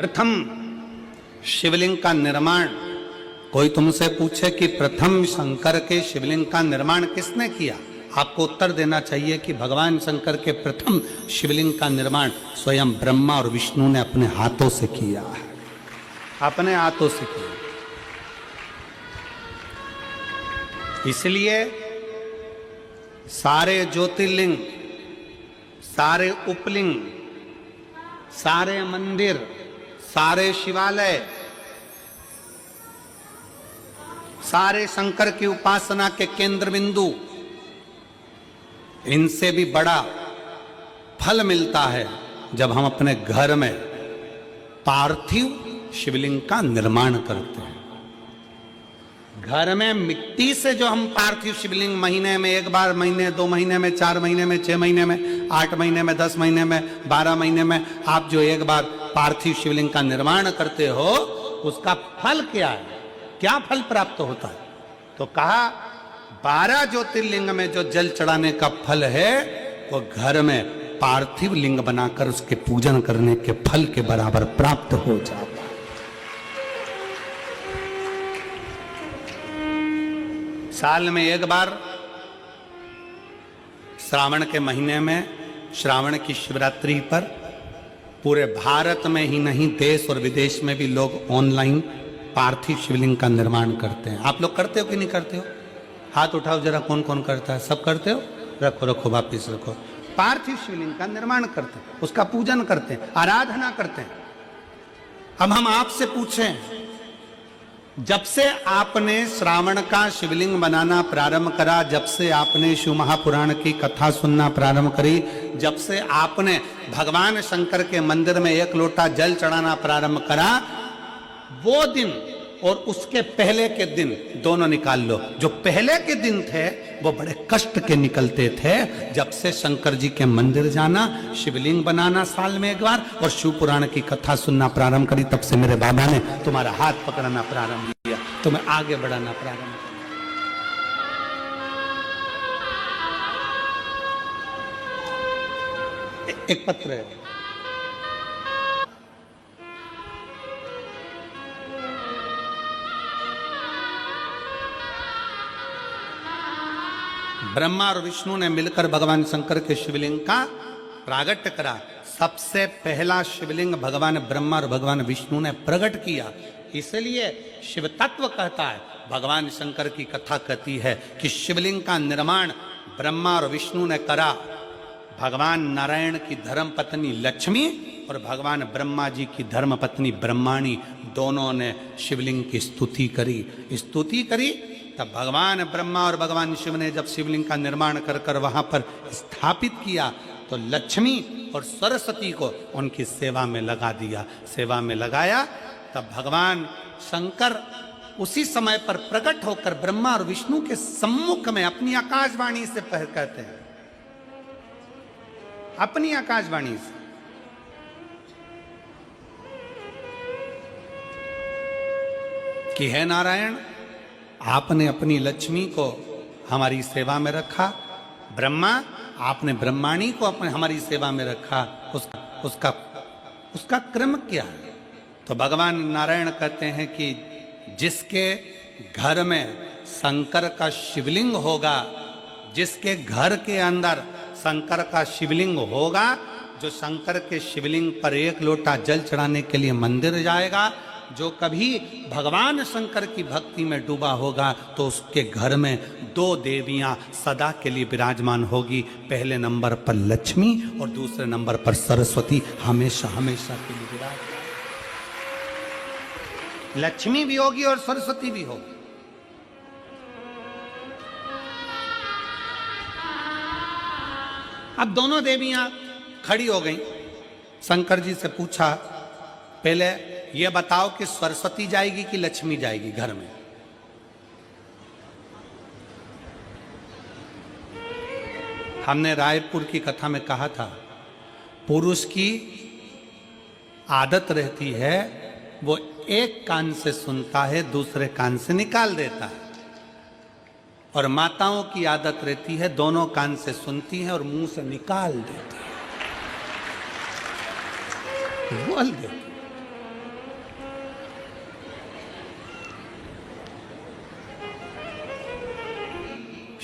प्रथम शिवलिंग का निर्माण, कोई तुमसे पूछे कि प्रथम शंकर के शिवलिंग का निर्माण किसने किया, आपको उत्तर देना चाहिए कि भगवान शंकर के प्रथम शिवलिंग का निर्माण स्वयं ब्रह्मा और विष्णु ने अपने हाथों से किया है, अपने हाथों से किया। इसलिए सारे ज्योतिर्लिंग, सारे उपलिंग, सारे मंदिर, सारे शिवालय, सारे शंकर की उपासना के केंद्र बिंदु, इनसे भी बड़ा फल मिलता है जब हम अपने घर में पार्थिव शिवलिंग का निर्माण करते हैं। घर में मिट्टी से जो हम पार्थिव शिवलिंग महीने में एक बार, महीने 2 महीने में, 4 महीने में, 6 महीने में, 8 महीने में, 10 महीने में, 12 महीने में आप जो एक बार पार्थिव शिवलिंग का निर्माण करते हो, उसका फल क्या है, क्या फल प्राप्त होता है? तो कहा 12 ज्योतिर्लिंग में जो जल चढ़ाने का फल है वो घर में पार्थिव लिंग बनाकर उसके पूजन करने के फल के बराबर प्राप्त हो जाता है। साल में एक बार श्रावण के महीने में, श्रावण की शिवरात्रि पर पूरे भारत में ही नहीं देश और विदेश में भी लोग ऑनलाइन पार्थिव शिवलिंग का निर्माण करते हैं। आप लोग करते हो कि नहीं करते हो? हाथ उठाओ जरा, कौन कौन करता है? सब करते हो? रखो रखो, वापिस रखो। पार्थिव शिवलिंग का निर्माण करते हैं, उसका पूजन करते हैं, आराधना करते हैं। अब हम आपसे पूछें, जब से आपने श्रावण का शिवलिंग बनाना प्रारंभ करा, जब से आपने शिव महापुराण की कथा सुनना प्रारंभ करी, जब से आपने भगवान शंकर के मंदिर में 1 लोटा जल चढ़ाना प्रारंभ करा, वो दिन और उसके पहले के दिन दोनों निकाल लो। जो पहले के दिन थे वो बड़े कष्ट के निकलते थे। जब से शंकर जी के मंदिर जाना, शिवलिंग बनाना साल में एक बार और शिव पुराण की कथा सुनना प्रारंभ करी, तब से मेरे बाबा ने तुम्हारा हाथ पकड़ना प्रारंभ किया, तुम्हें आगे बढ़ाना प्रारंभ किया। एक पत्र है, ब्रह्मा और विष्णु ने मिलकर भगवान शंकर के शिवलिंग का प्रागट्य करा। सबसे पहला शिवलिंग भगवान ब्रह्मा और भगवान विष्णु ने प्रकट किया। इसलिए शिव तत्व कहता है, भगवान शंकर की कथा कहती है कि शिवलिंग का निर्माण ब्रह्मा और विष्णु ने करा। भगवान नारायण की धर्म पत्नी लक्ष्मी और भगवान ब्रह्मा जी की धर्म पत्नी ब्रह्माणी दोनों ने शिवलिंग की स्तुति करी। तब भगवान ब्रह्मा और भगवान शिव ने जब शिवलिंग का निर्माण कर वहां पर स्थापित किया, तो लक्ष्मी और सरस्वती को उनकी सेवा में लगा दिया। सेवा में लगाया, तब भगवान शंकर उसी समय पर प्रकट होकर ब्रह्मा और विष्णु के सम्मुख में अपनी आकाशवाणी से कहते हैं, अपनी आकाशवाणी से, कि हे नारायण, आपने अपनी लक्ष्मी को हमारी सेवा में रखा, ब्रह्मा आपने ब्रह्माणी को हमारी सेवा में रखा, उसका क्रम क्या है? तो भगवान नारायण कहते हैं कि जिसके घर में शंकर का शिवलिंग होगा, जिसके घर के अंदर शंकर का शिवलिंग होगा, जो शंकर के शिवलिंग पर 1 लोटा जल चढ़ाने के लिए मंदिर जाएगा, जो कभी भगवान शंकर की भक्ति में डूबा होगा, तो उसके घर में 2 देवियां सदा के लिए विराजमान होगी। पहले नंबर पर लक्ष्मी और दूसरे नंबर पर सरस्वती, हमेशा हमेशा के लिए विराजमान। लक्ष्मी भी होगी और सरस्वती भी होगी। अब दोनों देवियां खड़ी हो गई। शंकर जी से पूछा, पहले ये बताओ कि सरस्वती जाएगी कि लक्ष्मी जाएगी घर में? हमने रायपुर की कथा में कहा था, पुरुष की आदत रहती है वो एक कान से सुनता है, दूसरे कान से निकाल देता है, और माताओं की आदत रहती है दोनों कान से सुनती है और मुंह से निकाल देती है, बोल देती है।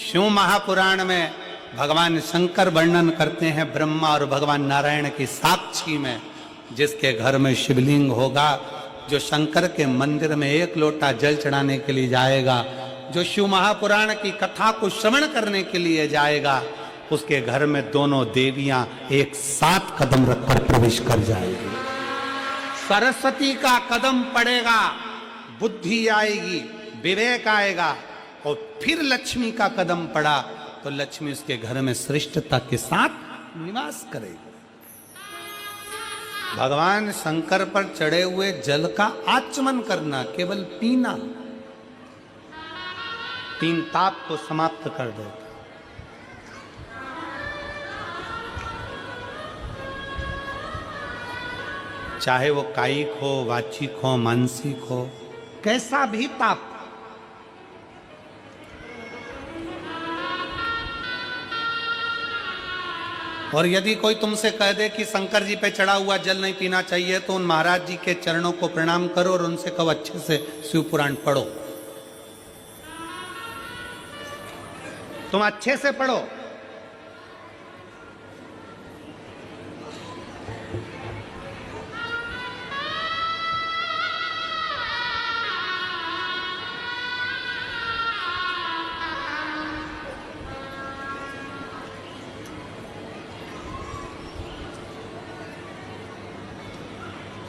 शिव महापुराण में भगवान शंकर वर्णन करते हैं ब्रह्मा और भगवान नारायण की साक्षी में, जिसके घर में शिवलिंग होगा, जो शंकर के मंदिर में एक लोटा जल चढ़ाने के लिए जाएगा, जो शिव महापुराण की कथा को श्रवण करने के लिए जाएगा, उसके घर में दोनों देवियां एक साथ कदम रखकर प्रवेश कर जाएगी। सरस्वती का कदम पड़ेगा, बुद्धि आएगी, विवेक आएगा, और फिर लक्ष्मी का कदम पड़ा तो लक्ष्मी उसके घर में श्रेष्ठता के साथ निवास करेगी। भगवान शंकर पर चढ़े हुए जल का आचमन करना, केवल पीना, 3 ताप को समाप्त कर देता। चाहे वो कायिक हो, वाचिक हो, मानसिक हो, कैसा भी ताप। और यदि कोई तुमसे कह दे कि शंकर जी पे चढ़ा हुआ जल नहीं पीना चाहिए, तो उन महाराज जी के चरणों को प्रणाम करो और उनसे कहो अच्छे से शिव पुराण पढ़ो, तुम अच्छे से पढ़ो।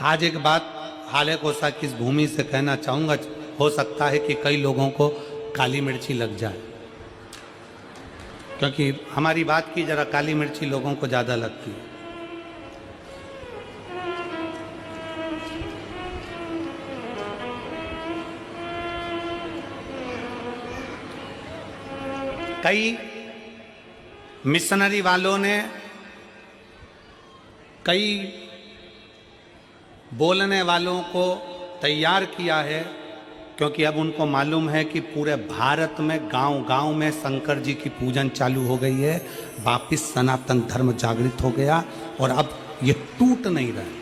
आज एक बात हाले कोसा की इस भूमि से कहना चाहूंगा। हो सकता है कि कई लोगों को काली मिर्ची लग जाए, क्योंकि हमारी बात की जरा काली मिर्ची लोगों को ज्यादा लगती है। कई मिशनरी वालों ने, कई बोलने वालों को तैयार किया है, क्योंकि अब उनको मालूम है कि पूरे भारत में गांव-गांव में शंकर जी की पूजन चालू हो गई है। वापिस सनातन धर्म जागृत हो गया और अब ये टूट नहीं रहा।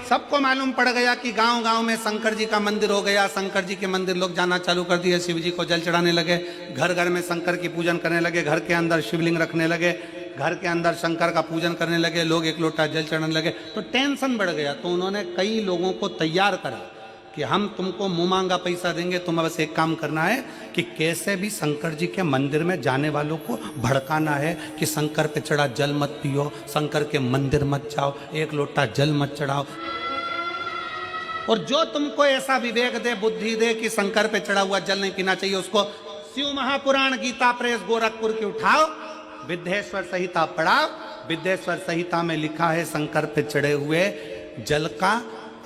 सबको मालूम पड़ गया कि गांव-गांव में शंकर जी का मंदिर हो गया। शंकर जी के मंदिर लोग जाना चालू कर दिए, शिव जी को जल चढ़ाने लगे, घर घर में शंकर की पूजन करने लगे, घर के अंदर शिवलिंग रखने लगे, घर के अंदर शंकर का पूजन करने लगे, लोग एक लोटा जल चढ़ाने लगे। तो टेंशन बढ़ गया। तो उन्होंने कई लोगों को तैयार करा कि हम तुमको मुंह मांगा पैसा देंगे, तुम्हें बस एक काम करना है कि कैसे भी शंकर जी के मंदिर में जाने वालों को भड़काना है कि शंकर पे चढ़ा जल मत पियो, शंकर के मंदिर मत जाओ, एक लोटा जल मत चढ़ाओ। और जो तुमको ऐसा विवेक दे, बुद्धि दे कि शंकर पे चढ़ा हुआ जल नहीं पीना चाहिए, उसको शिव महापुराण गीता प्रेस गोरखपुर की उठाओ, विद्येश्वर संहिता पढ़ाओ। विद्येश्वर संहिता में लिखा है शंकर पे चढ़े हुए जल का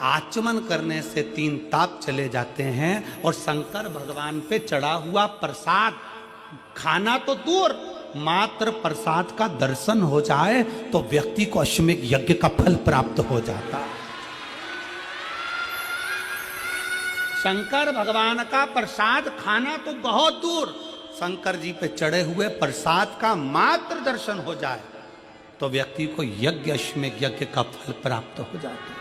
आचमन करने से 3 ताप चले जाते हैं, और शंकर भगवान पे चढ़ा हुआ प्रसाद खाना तो दूर, मात्र प्रसाद का दर्शन हो जाए तो व्यक्ति को अश्वमेध यज्ञ का फल प्राप्त हो जाता है। शंकर भगवान का प्रसाद खाना तो बहुत दूर, शंकर जी पे चढ़े हुए प्रसाद का मात्र दर्शन हो जाए तो व्यक्ति को यज्ञ अश्वमेध यज्ञ का फल प्राप्त हो जाता है।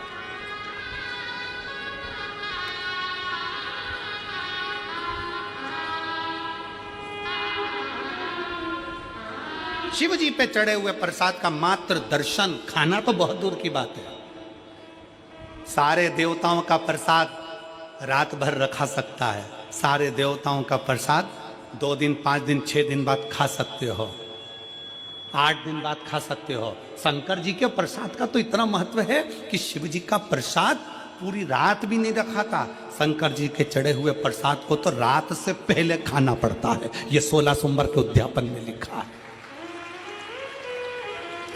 शिव जी पे चढ़े हुए प्रसाद का मात्र दर्शन, खाना तो बहुत दूर की बात है। सारे देवताओं का प्रसाद रात भर रखा सकता है, सारे देवताओं का प्रसाद 2 दिन, 5 दिन, 6 दिन बाद खा सकते हो, 8 दिन बाद खा सकते हो। शंकर जी के प्रसाद का तो इतना महत्व है कि शिव जी का प्रसाद पूरी रात भी नहीं रखा था। शंकर जी के चढ़े हुए प्रसाद को तो रात से पहले खाना पड़ता है। ये 16 सोमवार के उद्यापन में लिखा है।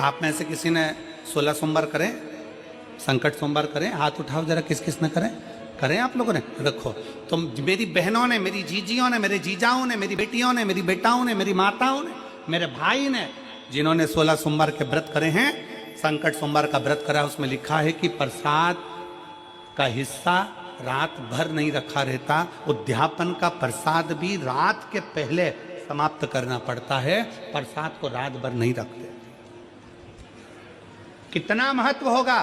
आप में से किसी ने 16 सोमवार करें, संकट सोमवार करें? हाथ उठाओ जरा, किस किस ने करें? करें आप लोगों ने? रखो। तो मेरी बहनों ने, मेरी जीजियों ने, मेरे जीजाओं ने, मेरी बेटियों ने, मेरी बेटाओं ने, मेरी माताओं ने, मेरे भाई ने, जिन्होंने 16 सोमवार के व्रत करे हैं, संकट सोमवार का व्रत करा, उसमें लिखा है कि प्रसाद का हिस्सा रात भर नहीं रखा रहता। उद्यापन का प्रसाद भी रात के पहले समाप्त करना पड़ता है, प्रसाद को रात भर नहीं रखते। कितना महत्व होगा।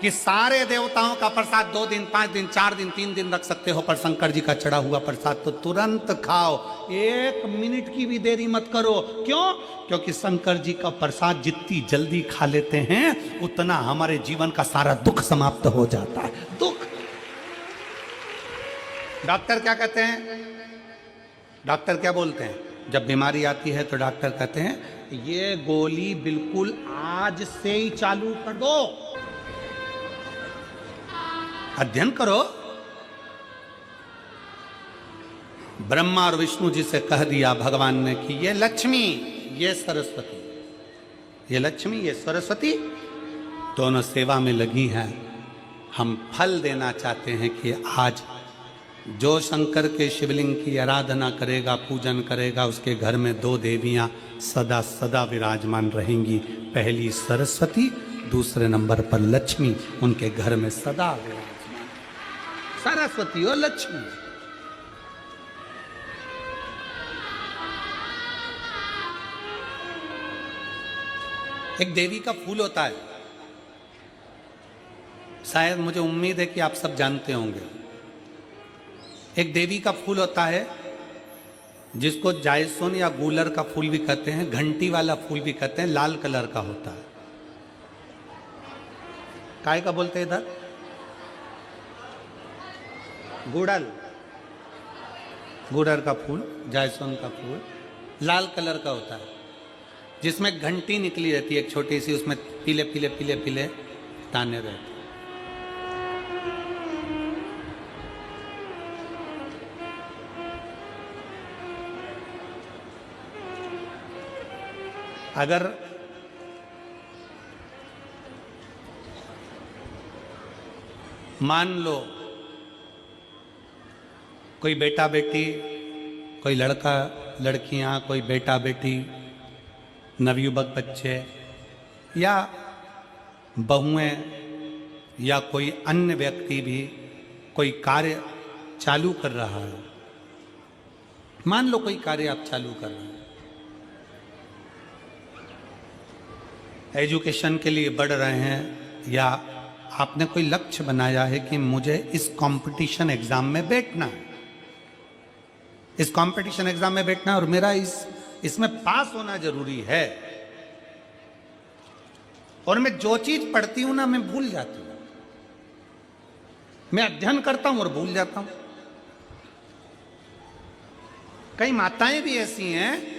कि सारे देवताओं का प्रसाद 2 दिन 5 दिन 4 दिन 3 दिन रख सकते हो, पर शंकर जी का चढ़ा हुआ प्रसाद तो तुरंत खाओ, 1 मिनट की भी देरी मत करो। क्यों? क्योंकि शंकर जी का प्रसाद जितनी जल्दी खा लेते हैं उतना हमारे जीवन का सारा दुख समाप्त हो जाता है। दुख। डॉक्टर क्या कहते हैं? डॉक्टर क्या बोलते हैं? जब बीमारी आती है तो डॉक्टर कहते हैं ये गोली बिल्कुल आज से ही चालू कर दो, अध्ययन करो। ब्रह्मा और विष्णु जी से कह दिया भगवान ने कि ये लक्ष्मी, ये सरस्वती, ये लक्ष्मी, ये सरस्वती दोनों सेवा में लगी हैं। हम फल देना चाहते हैं कि आज जो शंकर के शिवलिंग की आराधना करेगा, पूजन करेगा, उसके घर में 2 देवियां सदा सदा विराजमान रहेंगी। पहली सरस्वती, दूसरे नंबर पर लक्ष्मी, उनके घर में सदा विराजमान। सरस्वती और लक्ष्मी। एक देवी का फूल होता है, शायद मुझे उम्मीद है कि आप सब जानते होंगे। एक देवी का फूल होता है जिसको जायसोन या गूलर का फूल भी कहते हैं, घंटी वाला फूल भी कहते हैं, लाल कलर का होता है। काय का बोलते हैं इधर? गुड़ल, गुड़र का फूल, जायसोन का फूल लाल कलर का होता है, जिसमें घंटी निकली रहती है एक छोटी सी, उसमें पीले पीले पीले पीले ताने रहते हैं। अगर मान लो कोई बेटा बेटी, कोई लड़का लड़कियां, कोई बेटा बेटी, नवयुवक बच्चे या बहुएं या कोई अन्य व्यक्ति भी कोई कार्य चालू कर रहा है। मान लो कोई कार्य आप चालू कर रहे हैं, एजुकेशन के लिए बढ़ रहे हैं, या आपने कोई लक्ष्य बनाया है कि मुझे इस कंपटीशन एग्जाम में बैठना है, इस कंपटीशन एग्जाम में बैठना है और मेरा इसमें पास होना जरूरी है। और मैं जो चीज पढ़ती हूं ना, मैं भूल जाती हूं। मैं अध्ययन करता हूं और भूल जाता हूं। कई माताएं भी ऐसी हैं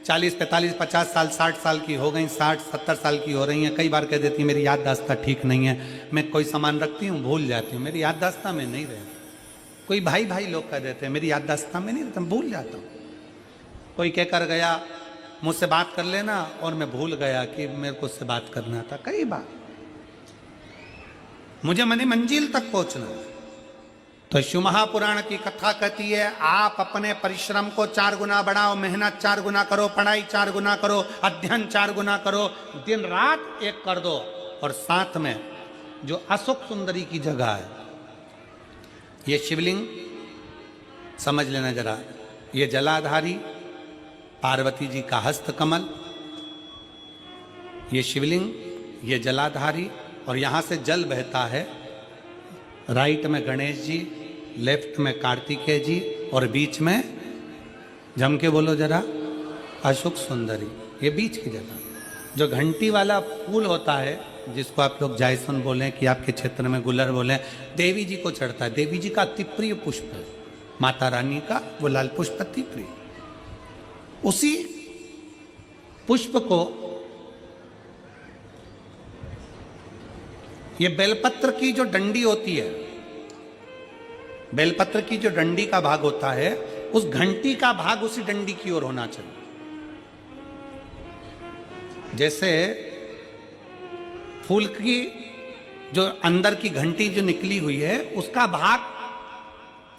40, 45, 50 साल, 60 साल की हो गई, 60, 70 साल की हो रही हैं। कई बार कह देती हैं मेरी याददाश्त ठीक नहीं है, मैं कोई सामान रखती हूँ भूल जाती हूँ, मेरी याददाश्त में नहीं रहती। कोई भाई भाई लोग कह देते हैं मेरी याददाश्त में नहीं रहता, भूल जाता हूँ। कोई कहकर गया मुझसे बात कर लेना और मैं भूल गया कि मेरे को उससे बात करना था। कई बार मुझे मनी मंजिल तक पहुंचना। तो शिव महापुराण की कथा कहती है आप अपने परिश्रम को 4 गुना बढ़ाओ, मेहनत 4 गुना करो, पढ़ाई 4 गुना करो, अध्ययन 4 गुना करो, दिन रात एक कर दो। और साथ में जो अशोक सुंदरी की जगह है, ये शिवलिंग समझ लेना जरा, ये जलाधारी पार्वती जी का हस्त कमल, ये शिवलिंग, ये जलाधारी, और यहां से जल बहता है। राइट में गणेश जी, लेफ्ट में कार्तिकेय जी, और बीच में जम के बोलो जरा अशोक सुंदरी। ये बीच की जगह जो घंटी वाला फूल होता है, जिसको आप लोग जायसन बोलें कि आपके क्षेत्र में गुलर बोलें, देवी जी को चढ़ता है। देवी जी का अति प्रिय पुष्प है, माता रानी का वो लाल पुष्प अति प्रिय। उसी पुष्प को ये बेलपत्र की जो डंडी होती है, बेलपत्र की जो डंडी का भाग होता है, उस घंटी का भाग उसी डंडी की ओर होना चाहिए। जैसे फूल की जो अंदर की घंटी जो निकली हुई है, उसका भाग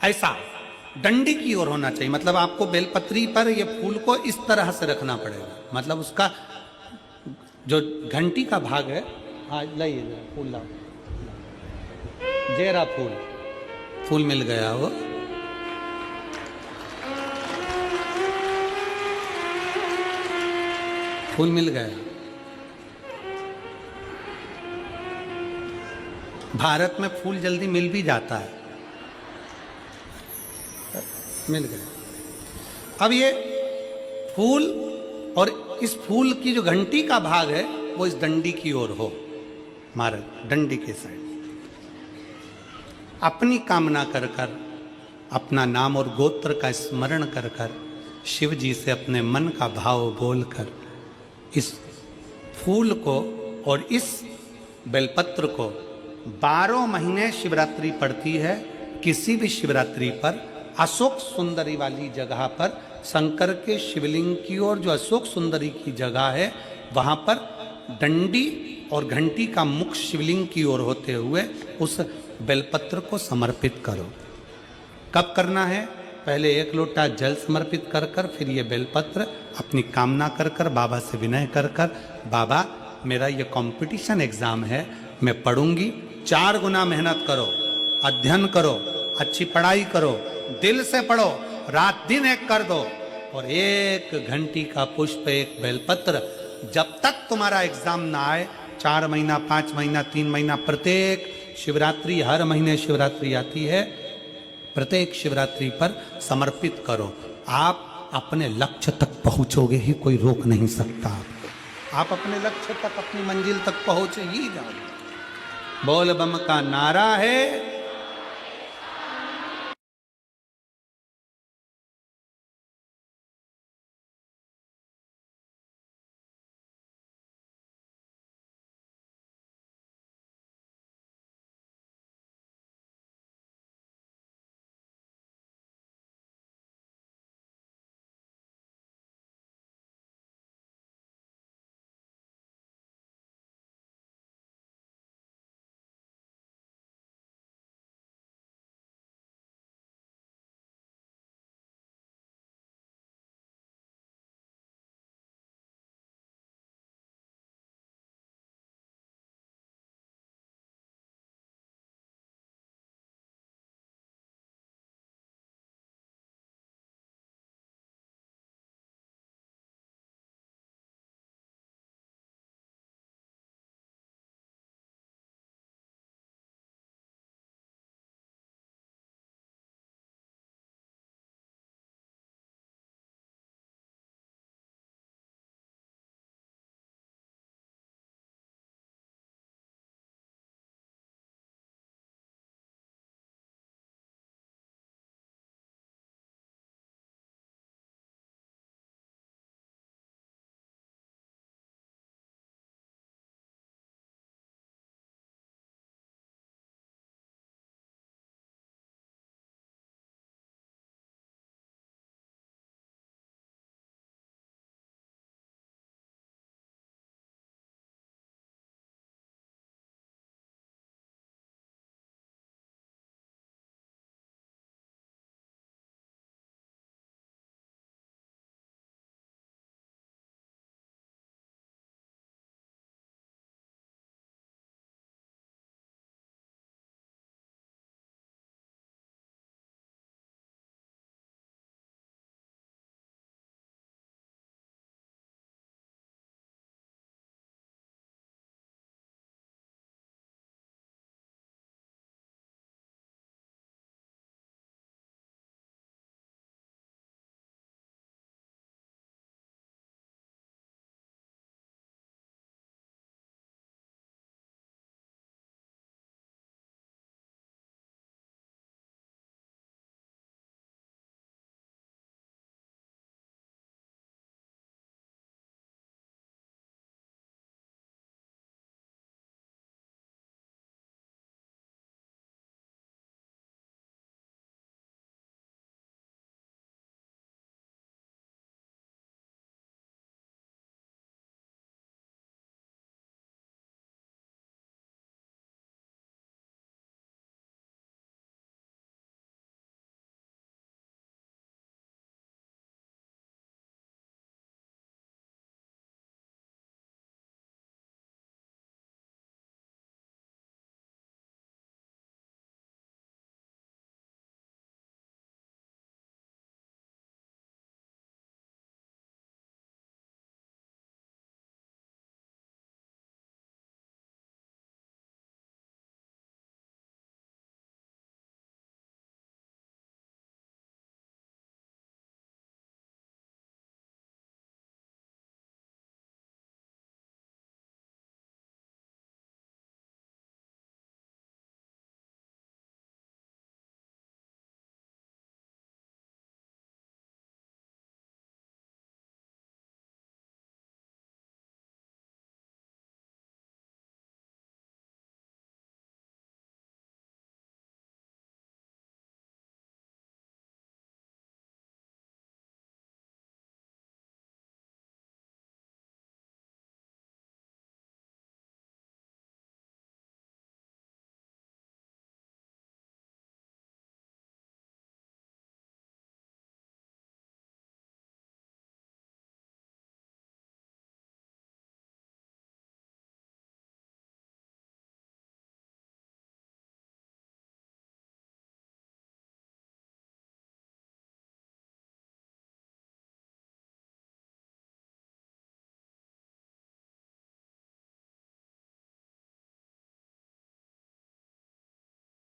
ऐसा डंडी की ओर होना चाहिए। मतलब आपको बेलपत्री पर ये फूल को इस तरह से रखना पड़ेगा। मतलब उसका जो घंटी का भाग है, हाँ लाइए फूल लाओ, जेरा फूल, फूल मिल गया वो। फूल मिल गया। भारत में फूल जल्दी मिल भी जाता है, मिल गया। अब ये फूल और इस फूल की जो घंटी का भाग है वो इस डंडी की ओर हो, हमारे डंडी के साइड। अपनी कामना कर कर, अपना नाम और गोत्र का स्मरण कर कर, शिव जी से अपने मन का भाव बोलकर इस फूल को और इस बेलपत्र को 12 महीने शिवरात्रि पड़ती है। किसी भी शिवरात्रि पर अशोक सुंदरी वाली जगह पर, शंकर के शिवलिंग की ओर जो अशोक सुंदरी की जगह है वहाँ पर डंडी और घंटी का मुख शिवलिंग की ओर होते हुए उस बेलपत्र को समर्पित करो। कब करना है? पहले 1 लोटा जल समर्पित कर कर, फिर ये बेलपत्र अपनी कामना कर कर, बाबा से विनय कर कर, बाबा मेरा ये कंपटीशन एग्जाम है, मैं पढ़ूंगी, 4 गुना मेहनत करो, अध्ययन करो, अच्छी पढ़ाई करो, दिल से पढ़ो, रात दिन एक कर दो, और 1 घंटी का पुष्प, 1 बेलपत्र, जब तक तुम्हारा एग्जाम ना आए, 4 महीना, 5 महीना, 3 महीना, प्रत्येक शिवरात्रि, हर महीने शिवरात्रि आती है, प्रत्येक शिवरात्रि पर समर्पित करो। आप अपने लक्ष्य तक पहुंचोगे ही, कोई रोक नहीं सकता आपको। आप अपने लक्ष्य तक, अपनी मंजिल तक पहुंच ही जाओगे। बोल बम का नारा है,